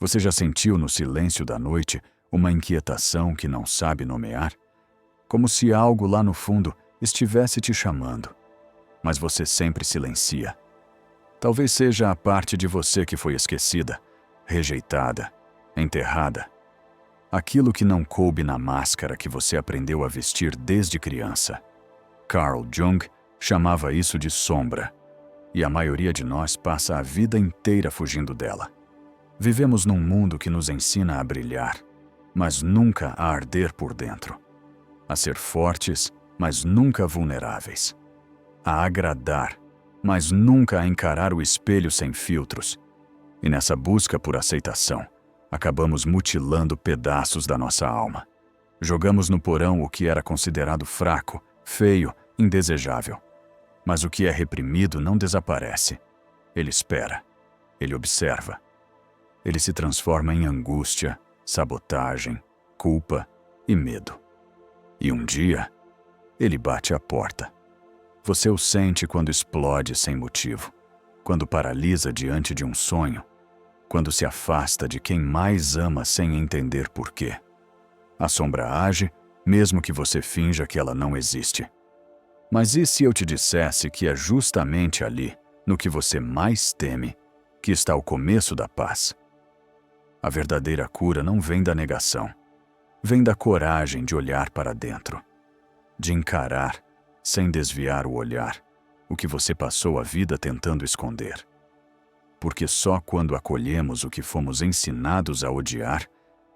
Você já sentiu no silêncio da noite uma inquietação que não sabe nomear? Como se algo lá no fundo estivesse te chamando, mas você sempre silencia. Talvez seja a parte de você que foi esquecida, rejeitada, enterrada. Aquilo que não coube na máscara que você aprendeu a vestir desde criança. Carl Jung chamava isso de sombra, e a maioria de nós passa a vida inteira fugindo dela. Vivemos num mundo que nos ensina a brilhar, mas nunca a arder por dentro. A ser fortes, mas nunca vulneráveis. A agradar, mas nunca a encarar o espelho sem filtros. E nessa busca por aceitação, acabamos mutilando pedaços da nossa alma. Jogamos no porão o que era considerado fraco, feio, indesejável. Mas o que é reprimido não desaparece. Ele espera. Ele observa. Ele se transforma em angústia, sabotagem, culpa e medo. E um dia, ele bate à porta. Você o sente quando explode sem motivo, quando paralisa diante de um sonho, quando se afasta de quem mais ama sem entender porquê. A sombra age, mesmo que você finja que ela não existe. Mas e se eu te dissesse que é justamente ali, no que você mais teme, que está o começo da paz? A verdadeira cura não vem da negação. Vem da coragem de olhar para dentro. De encarar, sem desviar o olhar, o que você passou a vida tentando esconder. Porque só quando acolhemos o que fomos ensinados a odiar,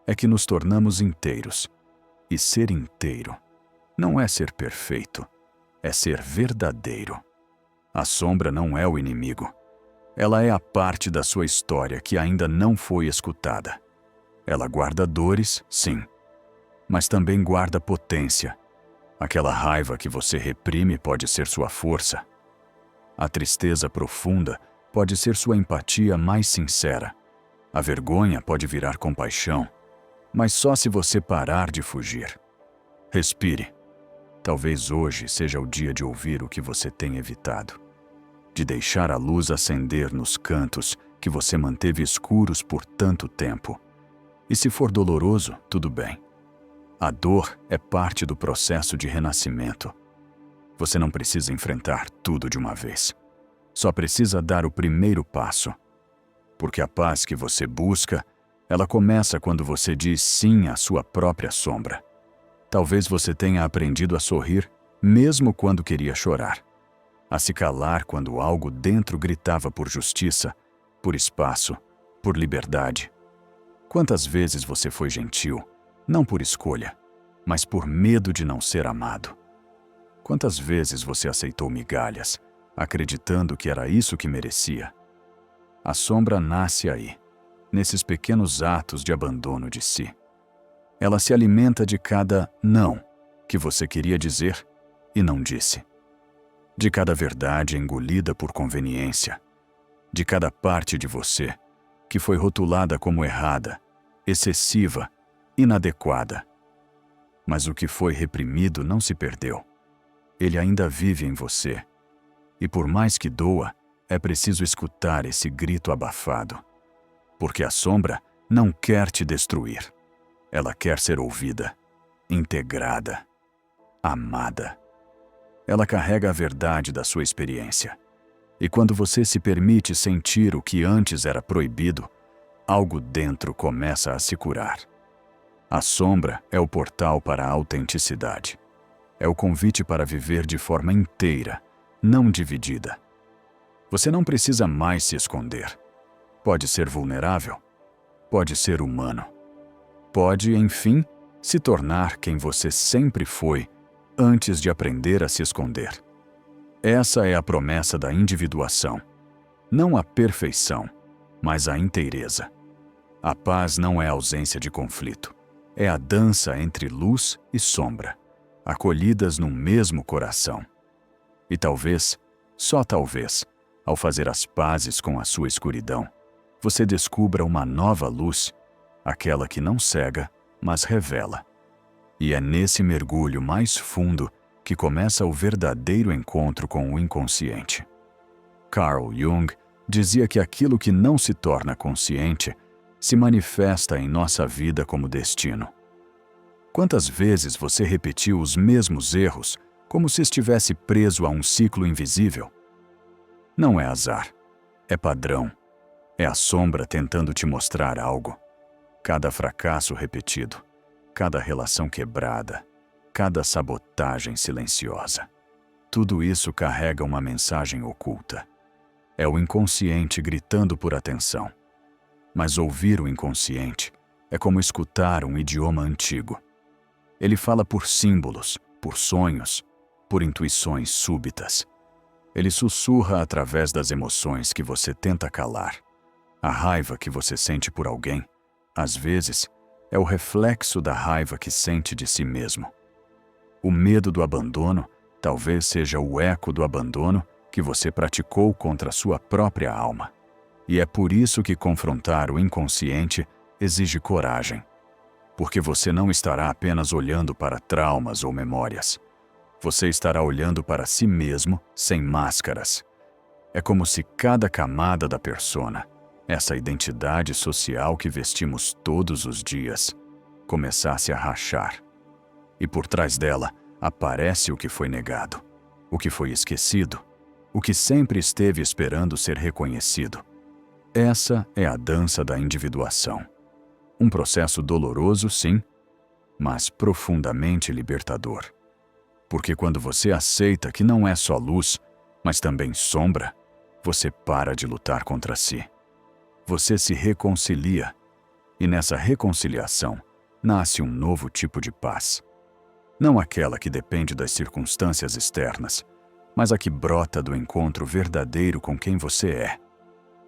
é que nos tornamos inteiros. E ser inteiro não é ser perfeito, é ser verdadeiro. A sombra não é o inimigo. Ela é a parte da sua história que ainda não foi escutada. Ela guarda dores, sim, mas também guarda potência. Aquela raiva que você reprime pode ser sua força. A tristeza profunda pode ser sua empatia mais sincera. A vergonha pode virar compaixão, mas só se você parar de fugir. Respire. Talvez hoje seja o dia de ouvir o que você tem evitado. De deixar a luz acender nos cantos que você manteve escuros por tanto tempo. E se for doloroso, tudo bem. A dor é parte do processo de renascimento. Você não precisa enfrentar tudo de uma vez. Só precisa dar o primeiro passo. Porque a paz que você busca, ela começa quando você diz sim à sua própria sombra. Talvez você tenha aprendido a sorrir, mesmo quando queria chorar. A se calar quando algo dentro gritava por justiça, por espaço, por liberdade. Quantas vezes você foi gentil, não por escolha, mas por medo de não ser amado? Quantas vezes você aceitou migalhas, acreditando que era isso que merecia? A sombra nasce aí, nesses pequenos atos de abandono de si. Ela se alimenta de cada não que você queria dizer e não disse. De cada verdade engolida por conveniência. De cada parte de você que foi rotulada como errada, excessiva, inadequada. Mas o que foi reprimido não se perdeu. Ele ainda vive em você. E por mais que doa, é preciso escutar esse grito abafado. Porque a sombra não quer te destruir. Ela quer ser ouvida, integrada, amada. Ela carrega a verdade da sua experiência. E quando você se permite sentir o que antes era proibido, algo dentro começa a se curar. A sombra é o portal para a autenticidade. É o convite para viver de forma inteira, não dividida. Você não precisa mais se esconder. Pode ser vulnerável. Pode ser humano. Pode, enfim, se tornar quem você sempre foi antes de aprender a se esconder. Essa é a promessa da individuação. Não a perfeição, mas a inteireza. A paz não é ausência de conflito. É a dança entre luz e sombra, acolhidas num mesmo coração. E talvez, só talvez, ao fazer as pazes com a sua escuridão, você descubra uma nova luz, aquela que não cega, mas revela. E é nesse mergulho mais fundo que começa o verdadeiro encontro com o inconsciente. Carl Jung dizia que aquilo que não se torna consciente se manifesta em nossa vida como destino. Quantas vezes você repetiu os mesmos erros como se estivesse preso a um ciclo invisível? Não é azar, é padrão. É a sombra tentando te mostrar algo. Cada fracasso repetido, cada relação quebrada, cada sabotagem silenciosa. Tudo isso carrega uma mensagem oculta. É o inconsciente gritando por atenção. Mas ouvir o inconsciente é como escutar um idioma antigo. Ele fala por símbolos, por sonhos, por intuições súbitas. Ele sussurra através das emoções que você tenta calar. A raiva que você sente por alguém, às vezes, é o reflexo da raiva que sente de si mesmo. O medo do abandono talvez seja o eco do abandono que você praticou contra a sua própria alma. E é por isso que confrontar o inconsciente exige coragem. Porque você não estará apenas olhando para traumas ou memórias. Você estará olhando para si mesmo sem máscaras. É como se cada camada da persona, essa identidade social que vestimos todos os dias, começasse a rachar. E por trás dela aparece o que foi negado, o que foi esquecido, o que sempre esteve esperando ser reconhecido. Essa é a dança da individuação. Um processo doloroso, sim, mas profundamente libertador. Porque quando você aceita que não é só luz, mas também sombra, você para de lutar contra si. Você se reconcilia, e nessa reconciliação nasce um novo tipo de paz. Não aquela que depende das circunstâncias externas, mas a que brota do encontro verdadeiro com quem você é.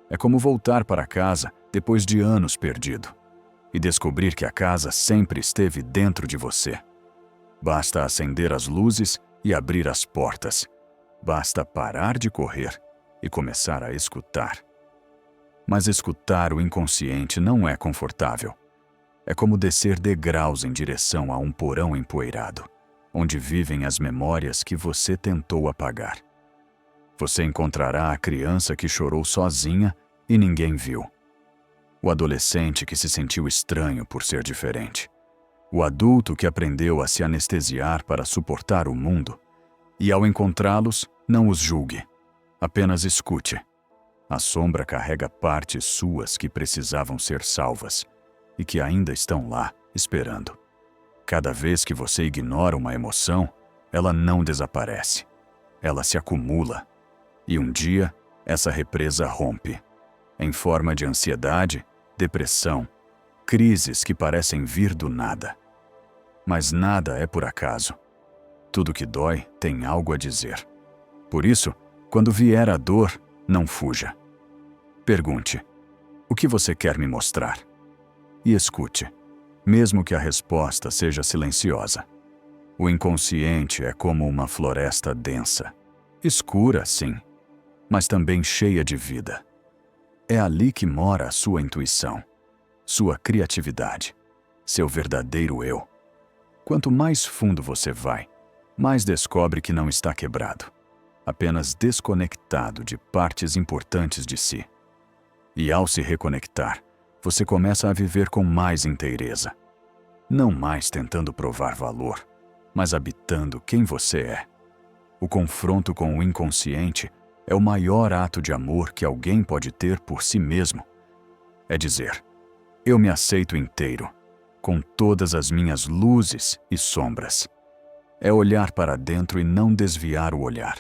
É como voltar para casa depois de anos perdido e descobrir que a casa sempre esteve dentro de você. Basta acender as luzes e abrir as portas. Basta parar de correr e começar a escutar. Mas escutar o inconsciente não é confortável. É como descer degraus em direção a um porão empoeirado, onde vivem as memórias que você tentou apagar. Você encontrará a criança que chorou sozinha e ninguém viu. O adolescente que se sentiu estranho por ser diferente. O adulto que aprendeu a se anestesiar para suportar o mundo. E ao encontrá-los, não os julgue. Apenas escute. A sombra carrega partes suas que precisavam ser salvas e que ainda estão lá, esperando. Cada vez que você ignora uma emoção, ela não desaparece. Ela se acumula. E um dia, essa represa rompe. Em forma de ansiedade, depressão, crises que parecem vir do nada. Mas nada é por acaso. Tudo que dói tem algo a dizer. Por isso, quando vier a dor, não fuja. Pergunte: o que você quer me mostrar? E escute, mesmo que a resposta seja silenciosa. O inconsciente é como uma floresta densa. Escura, sim, mas também cheia de vida. É ali que mora a sua intuição, sua criatividade, seu verdadeiro eu. Quanto mais fundo você vai, mais descobre que não está quebrado, apenas desconectado de partes importantes de si. E ao se reconectar, você começa a viver com mais inteireza. Não mais tentando provar valor, mas habitando quem você é. O confronto com o inconsciente é o maior ato de amor que alguém pode ter por si mesmo. É dizer: eu me aceito inteiro, com todas as minhas luzes e sombras. É olhar para dentro e não desviar o olhar.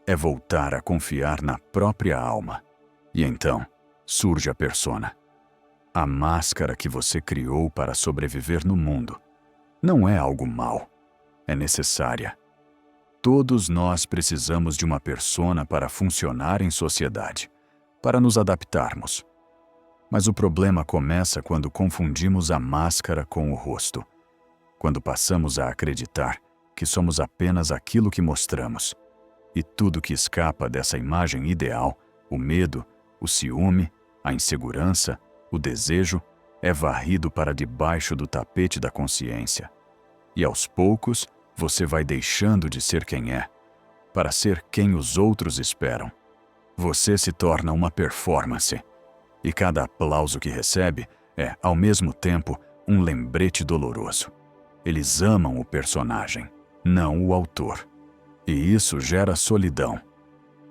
É voltar a confiar na própria alma. E então, surge a persona. A máscara que você criou para sobreviver no mundo. Não é algo mau. É necessária. Todos nós precisamos de uma persona para funcionar em sociedade, para nos adaptarmos. Mas o problema começa quando confundimos a máscara com o rosto. Quando passamos a acreditar que somos apenas aquilo que mostramos. E tudo que escapa dessa imagem ideal, o medo, o ciúme, a insegurança, o desejo, é varrido para debaixo do tapete da consciência. E aos poucos, você vai deixando de ser quem é, para ser quem os outros esperam. Você se torna uma performance. E cada aplauso que recebe é, ao mesmo tempo, um lembrete doloroso. Eles amam o personagem, não o autor. E isso gera solidão.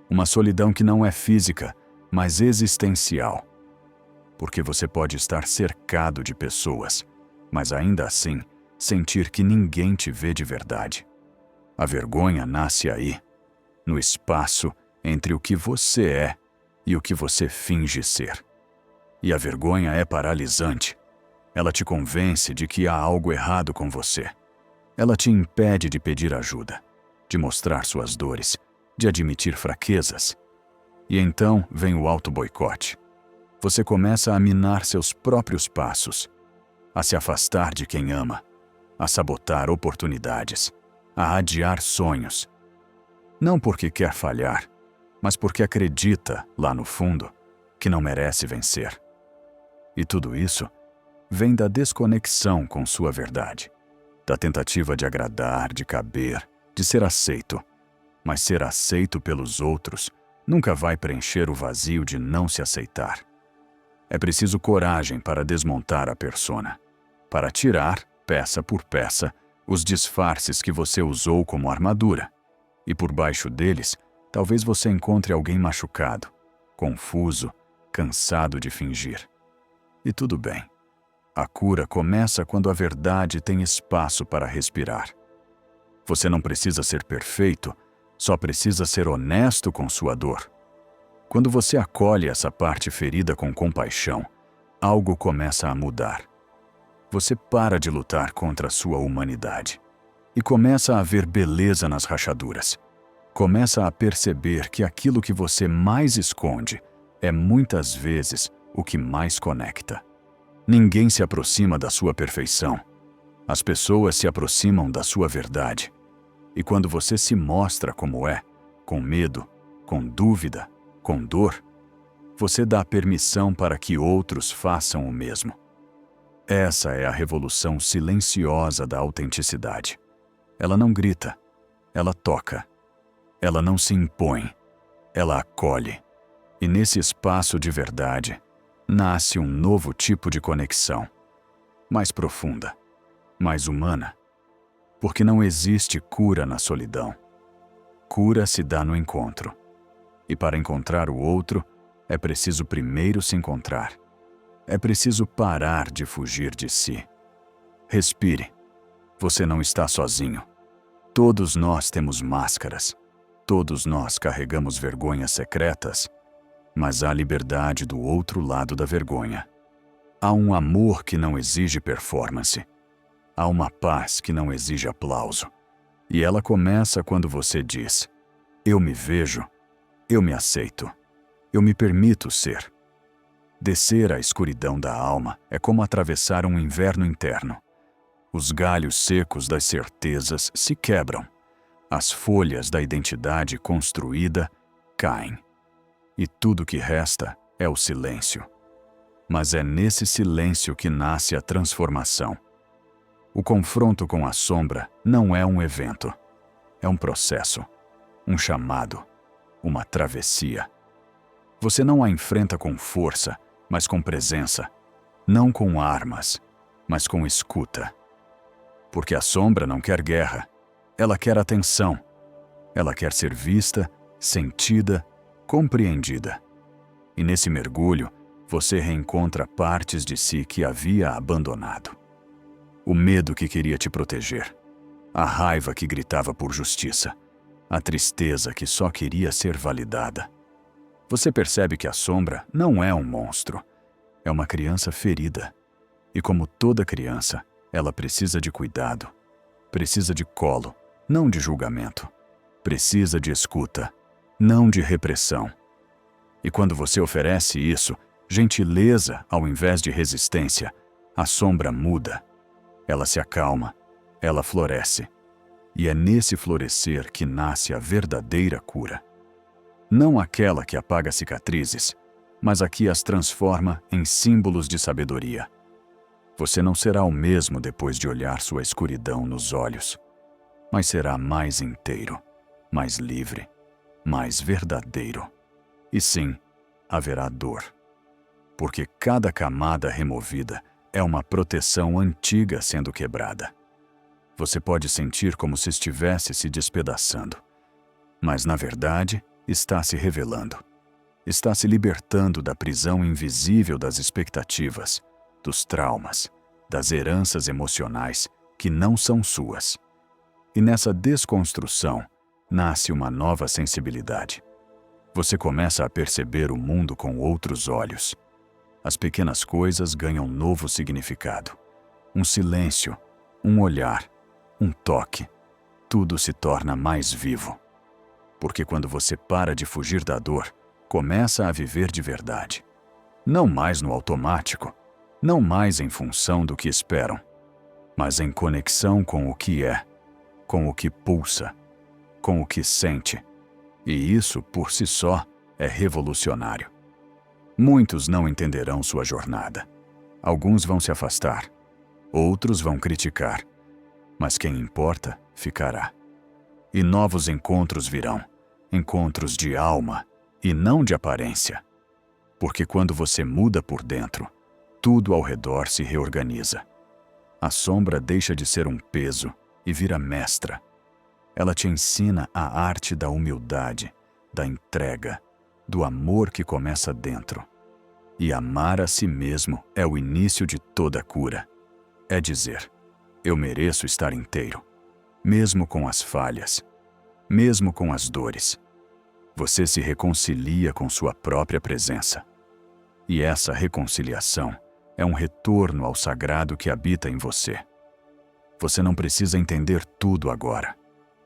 Uma solidão que não é física, mas existencial. Porque você pode estar cercado de pessoas, mas ainda assim sentir que ninguém te vê de verdade. A vergonha nasce aí, no espaço entre o que você é e o que você finge ser. E a vergonha é paralisante. Ela te convence de que há algo errado com você. Ela te impede de pedir ajuda, de mostrar suas dores, de admitir fraquezas. E então vem o auto-boicote. Você começa a minar seus próprios passos, a se afastar de quem ama, a sabotar oportunidades, a adiar sonhos. Não porque quer falhar, mas porque acredita, lá no fundo, que não merece vencer. E tudo isso vem da desconexão com sua verdade, da tentativa de agradar, de caber, de ser aceito. Mas ser aceito pelos outros nunca vai preencher o vazio de não se aceitar. É preciso coragem para desmontar a persona, para tirar, peça por peça, os disfarces que você usou como armadura. E por baixo deles, talvez você encontre alguém machucado, confuso, cansado de fingir. E tudo bem. A cura começa quando a verdade tem espaço para respirar. Você não precisa ser perfeito, só precisa ser honesto com sua dor. Quando você acolhe essa parte ferida com compaixão, algo começa a mudar. Você para de lutar contra a sua humanidade e começa a ver beleza nas rachaduras. Começa a perceber que aquilo que você mais esconde é muitas vezes o que mais conecta. Ninguém se aproxima da sua perfeição. As pessoas se aproximam da sua verdade. E quando você se mostra como é, com medo, com dúvida, com dor, você dá permissão para que outros façam o mesmo. Essa é a revolução silenciosa da autenticidade. Ela não grita, ela toca. Ela não se impõe, ela acolhe. E nesse espaço de verdade, nasce um novo tipo de conexão, mais profunda, mais humana. Porque não existe cura na solidão. Cura se dá no encontro. E para encontrar o outro, é preciso primeiro se encontrar. É preciso parar de fugir de si. Respire. Você não está sozinho. Todos nós temos máscaras. Todos nós carregamos vergonhas secretas. Mas há liberdade do outro lado da vergonha. Há um amor que não exige performance. Há uma paz que não exige aplauso. E ela começa quando você diz: eu me vejo, eu me aceito, eu me permito ser. Descer a escuridão da alma é como atravessar um inverno interno. Os galhos secos das certezas se quebram. As folhas da identidade construída caem. E tudo que resta é o silêncio. Mas é nesse silêncio que nasce a transformação. O confronto com a sombra não é um evento. É um processo, um chamado, uma travessia. Você não a enfrenta com força, mas com presença. Não com armas, mas com escuta. Porque a sombra não quer guerra. Ela quer atenção. Ela quer ser vista, sentida, compreendida. E nesse mergulho, você reencontra partes de si que havia abandonado. O medo que queria te proteger. A raiva que gritava por justiça. A tristeza que só queria ser validada. Você percebe que a sombra não é um monstro. É uma criança ferida. E como toda criança, ela precisa de cuidado. Precisa de colo, não de julgamento. Precisa de escuta, não de repressão. E quando você oferece isso, gentileza ao invés de resistência, a sombra muda. Ela se acalma, ela floresce. E é nesse florescer que nasce a verdadeira cura. Não aquela que apaga cicatrizes, mas a que as transforma em símbolos de sabedoria. Você não será o mesmo depois de olhar sua escuridão nos olhos, mas será mais inteiro, mais livre, mais verdadeiro. E sim, haverá dor. porque cada camada removida é uma proteção antiga sendo quebrada. Você pode sentir como se estivesse se despedaçando, mas na verdade está se revelando. Está se libertando da prisão invisível das expectativas, dos traumas, das heranças emocionais que não são suas. E nessa desconstrução nasce uma nova sensibilidade. Você começa a perceber o mundo com outros olhos. As pequenas coisas ganham novo significado. Um silêncio, um olhar, um toque. Tudo se torna mais vivo. Porque quando você para de fugir da dor, começa a viver de verdade. Não mais no automático, não mais em função do que esperam, mas em conexão com o que é, com o que pulsa, com o que sente. E isso, por si só, é revolucionário. Muitos não entenderão sua jornada. Alguns vão se afastar, outros vão criticar, mas quem importa, ficará. E novos encontros virão, encontros de alma e não de aparência. Porque quando você muda por dentro, tudo ao redor se reorganiza. A sombra deixa de ser um peso e vira mestra. Ela te ensina a arte da humildade, da entrega, do amor que começa dentro. E amar a si mesmo é o início de toda cura. É dizer, eu mereço estar inteiro, mesmo com as falhas, mesmo com as dores. Você se reconcilia com sua própria presença. E essa reconciliação é um retorno ao sagrado que habita em você. Você não precisa entender tudo agora.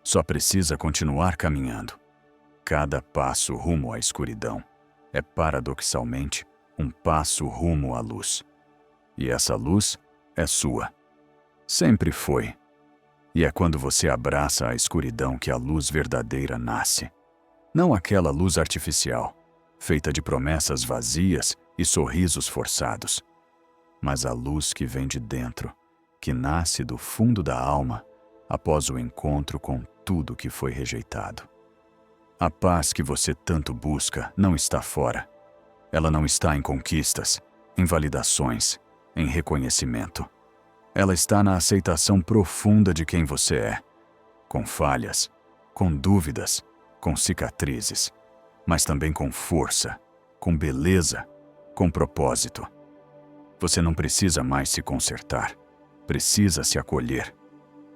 Só precisa continuar caminhando. Cada passo rumo à escuridão é, paradoxalmente, um passo rumo à luz. E essa luz é sua. Sempre foi. E é quando você abraça a escuridão que a luz verdadeira nasce. Não aquela luz artificial, feita de promessas vazias e sorrisos forçados, mas a luz que vem de dentro, que nasce do fundo da alma após o encontro com tudo que foi rejeitado. A paz que você tanto busca não está fora. Ela não está em conquistas, em validações, em reconhecimento. Ela está na aceitação profunda de quem você é, com falhas, com dúvidas, com cicatrizes, mas também com força, com beleza, com propósito. Você não precisa mais se consertar, precisa se acolher.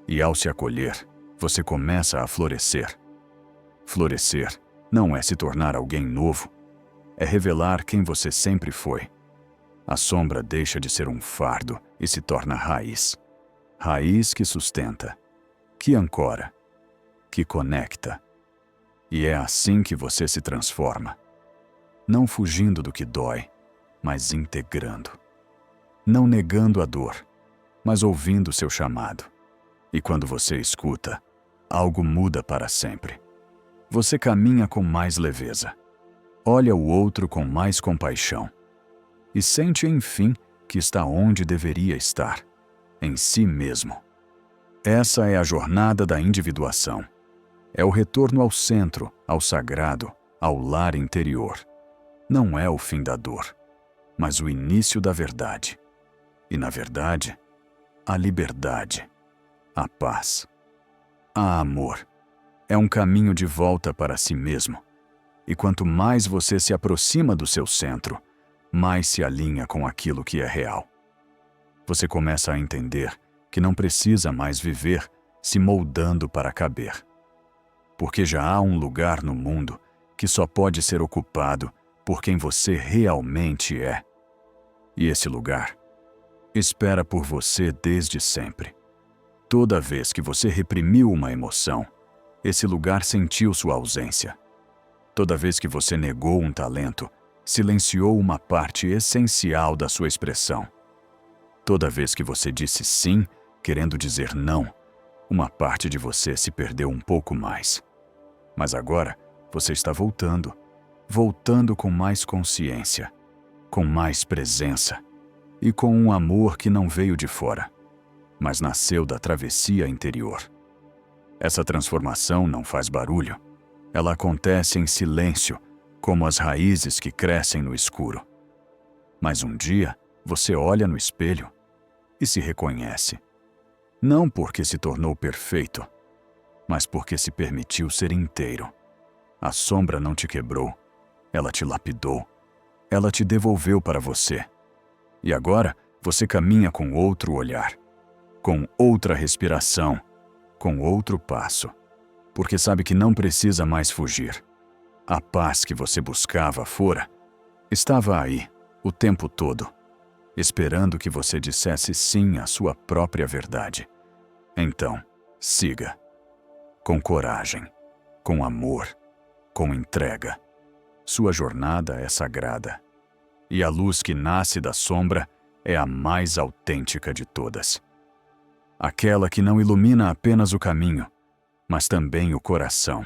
E ao se acolher, você começa a florescer. Florescer não é se tornar alguém novo, é revelar quem você sempre foi. A sombra deixa de ser um fardo e se torna raiz. Raiz que sustenta, que ancora, que conecta. E é assim que você se transforma. Não fugindo do que dói, mas integrando. Não negando a dor, mas ouvindo seu chamado. E quando você escuta, algo muda para sempre. Você caminha com mais leveza. Olha o outro com mais compaixão. E sente, enfim, que está onde deveria estar, em si mesmo. Essa é a jornada da individuação. É o retorno ao centro, ao sagrado, ao lar interior. Não é o fim da dor, mas o início da verdade. E, na verdade, a liberdade, a paz, a amor. É um caminho de volta para si mesmo. E quanto mais você se aproxima do seu centro, mais se alinha com aquilo que é real. Você começa a entender que não precisa mais viver se moldando para caber. Porque já há um lugar no mundo que só pode ser ocupado por quem você realmente é. E esse lugar espera por você desde sempre. Toda vez que você reprimiu uma emoção, esse lugar sentiu sua ausência. Toda vez que você negou um talento, silenciou uma parte essencial da sua expressão. Toda vez que você disse sim, querendo dizer não, uma parte de você se perdeu um pouco mais. Mas agora, você está voltando. Voltando com mais consciência, com mais presença e com um amor que não veio de fora, mas nasceu da travessia interior. Essa transformação não faz barulho. Ela acontece em silêncio, como as raízes que crescem no escuro. Mas um dia, você olha no espelho e se reconhece. Não porque se tornou perfeito, mas porque se permitiu ser inteiro. A sombra não te quebrou, ela te lapidou, ela te devolveu para você. E agora, você caminha com outro olhar, com outra respiração, com outro passo, porque sabe que não precisa mais fugir. A paz que você buscava fora estava aí, o tempo todo, esperando que você dissesse sim à sua própria verdade. Então, siga. Com coragem, com amor, com entrega. Sua jornada é sagrada. E a luz que nasce da sombra é a mais autêntica de todas. Aquela que não ilumina apenas o caminho, mas também o coração.